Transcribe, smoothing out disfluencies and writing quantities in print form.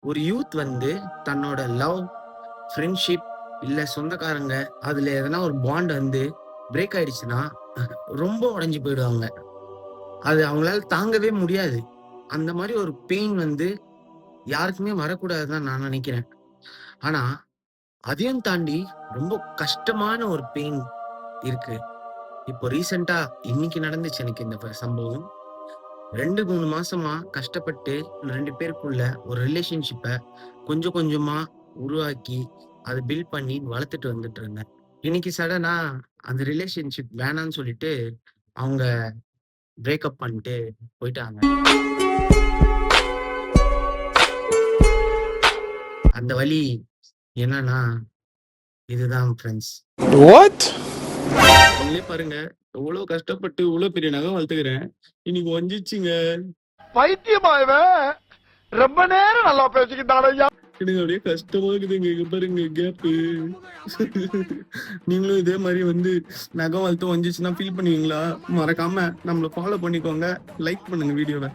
ஒரு யூத் வந்து தன்னோட லவ், ஃப்ரெண்ட்ஷிப் இல்ல சொந்தக்காரங்க அதுல எதனா ஒரு பாண்ட் வந்து பிரேக் ஆயிடுச்சுன்னா, ரொம்ப உடைஞ்சு போயிடுவாங்க. அது அவங்களால தாங்கவே முடியாது. அந்த மாரி ஒரு பெயின் வந்து யாருக்குமே வரக்கூடாதுன்னு தான் நான் நினைக்கிறேன். ஆனா, அதையும் தாண்டி ரொம்ப கஷ்டமான ஒரு பெயின் இருக்கு. இப்போ ரீசென்ட்டா இன்னைக்கு நடந்துச்சு எனக்கு இந்த சம்பவம். 2, 3 மாசமா கஷ்டப்பட்டு 2 பேருக்குள்ள ஒரு ரிலேஷன்ஷிப்ப கொஞ்சம் கொஞ்சமா உருவாக்கி, அத பில்ட் பண்ணி வளர்த்துட்டு வந்துட்டு இருந்தேன். இன்னைக்கு சடனா அந்த ரிலேஷன்ஷிப் வேணான்னு சொல்லிட்டு, அவங்க பிரேக்கப் பண்ணிட்டு போயிட்டாங்க. அந்த வலி என்னன்னா, இதுதான் ஃபிரெண்ட்ஸ். What? நீங்களே பாருங்க, எவ்ளோ கஷ்டப்பட்டு இவ்ளோ பெரிய நகை வளர்த்துக்கிறேன். இன்னைக்கு வஞ்சிச்சுங்க. பைத்தியமா இவன்? ரொம்ப நேரம் நல்லா பேசிக்கிட்டான் ஐயா. எனக்கு அப்படியே கஷ்டமா இருக்குதுங்க. இங்க பாருங்க கேப்பு. நீங்களும் இதே மாரி வந்து நகம் வளர்த்து வந்துச்சுன்னா ஃபீல் பண்ணுவீங்களா? மறக்காம நம்மள ஃபாலோ பண்ணிக்கோங்க. லைக் பண்ணுங்க வீடியோவ.